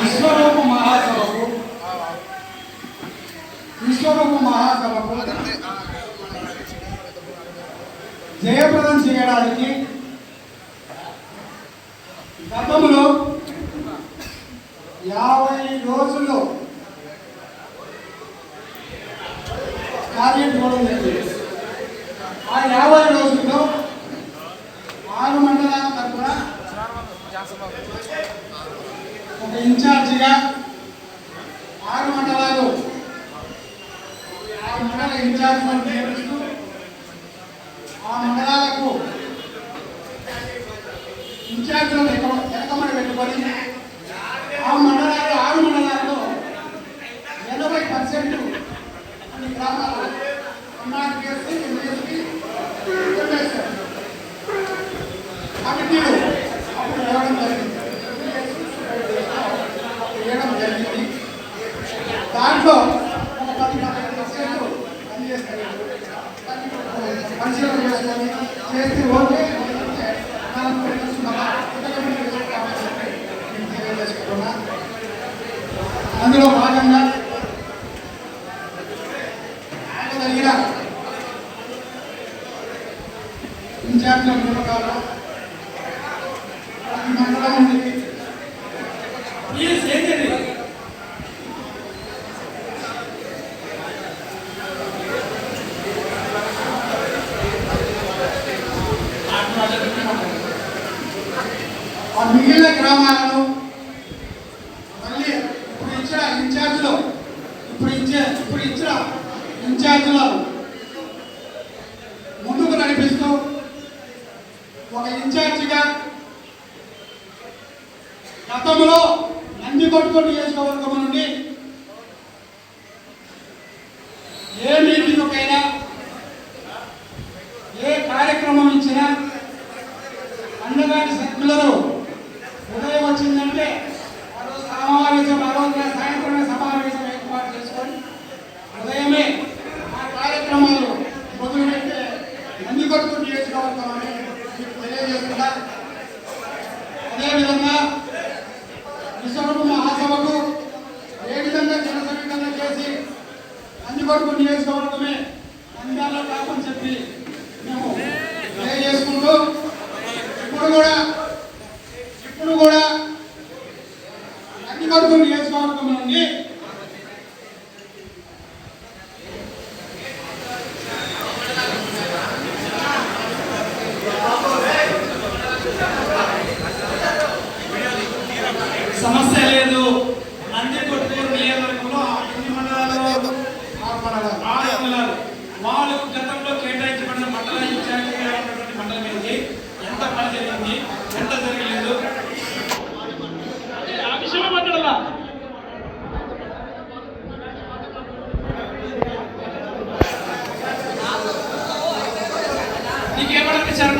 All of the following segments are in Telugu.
విశ్వరూప మహాసభకు జయప్రదం చేయడానికి గతంలో 50 రోజుల్లో కార్యం చూడడం జరిగింది. ఆ 50 రోజుల్లో 6 మండలాల తరఫున ఒక ఇన్ఛార్జిగా 6 మండలాలు 6 మండల ఇన్ఛార్జ్లను నియమిస్తూ ఆ మండలాలకు ఇన్ఛార్జ్లను ఎక్కమని పెట్టుకొని ఆ మండలాలు 6 మండలాల్లో 80% అన్ని గ్రామాలు ఎంఆర్పిఎస్సి ఎంఎస్పి కమిటీలు అప్పుడు వేయడం జరిగింది. దాంట్లో ఒక 10% పనిచేస్తారు, పరిశీలన చేసుకొని చేస్తే ఓకే అందులో భాగంగా జరిగిన ఇన్ఛార్జ్ల నియామకాలు మండలం ఉంది. ఆ మిగిలిన గ్రామాలను మళ్ళీ ఇప్పుడు ఇచ్చిన ఇన్ఛార్జీలను ముందుకు నడిపిస్తూ ఒక ఇన్ఛార్జిగా గతంలో నందికొట్కూరు నియోజకవర్గం నుండి ఏ మీటింగ్కైనా ఏ కార్యక్రమం ఇచ్చినా అన్నగారి సభ్యులను ఉదయం వచ్చిందంటే సమావేశం సాయంత్రమే సమావేశం ఏర్పాటు చేసుకొని ఉదయమే ఆ కార్యక్రమాలు మొదలుపెట్టే నందికొట్కూరు నియోజకవర్గం అని మీకు తెలియజేస్తున్నా. అదేవిధంగా విశ్వరూప మహాసభకు ఏ విధంగా జనసమీకరణ చేసి నందికొట్కూరు నియోజకవర్గమే నంద్యాలలో కాదని చెప్పి మేము తెలియజేసుకుంటూ ఇప్పుడు కూడా నందికొట్కూరు నియోజకవర్గం నుండి సమస్య లేదు. నందికొట్కూరు నియోజకవర్గంలో 8 మండలాల్లో 6 మండలాలు వాళ్ళు గతంలో కేటాయించబడిన మండల ఇన్ఛార్జిగా ఉన్నటువంటి మండలం ఏంటి, ఎంత పని జరిగింది, ఎంత జరగలేదు ఆ విషయం మాట్లాడాలా. నీకేమనిపించారు?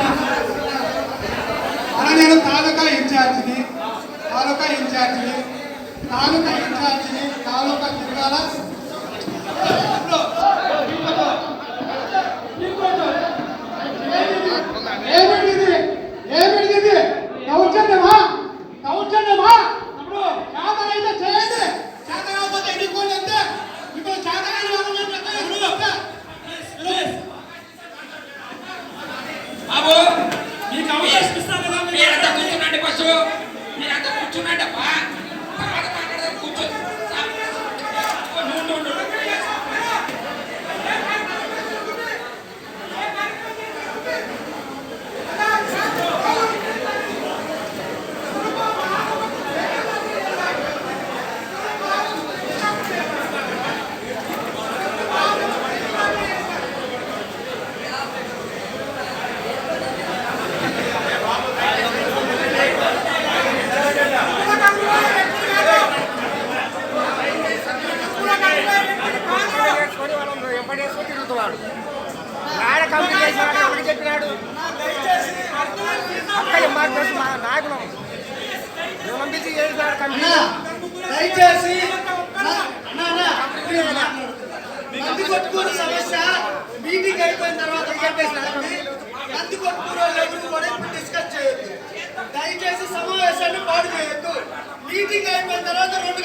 అలా నేను తాలూకా ఇన్ఛార్జిని తాలూకా తిరగాల ఏమిటిది దౌర్జన్యమా? ఇప్పుడు చేతనైతే చేయండి, చేత కాకపోతే ఎన్నుకోండి అంతే. ఇప్పుడు చేతనైన బాబు మీకు అవకాశం ఇస్తాను కదా, మీరంతా కూర్చున్నాండి. ఫస్ట్ మీరంతా కూర్చున్నాండప్పా, తర్వాత మాట్లాడదాం. కూర్చో తిరుగుతున్నాడు. చెప్పినాడు నాయకులు దయచేసి నందికొట్కూరు సమస్య మీటింగ్ అయిపోయిన తర్వాత నందికొట్కూరు డిస్కస్ చేయొద్దు. దయచేసి సమావేశాన్ని పాడు తర్వాత 2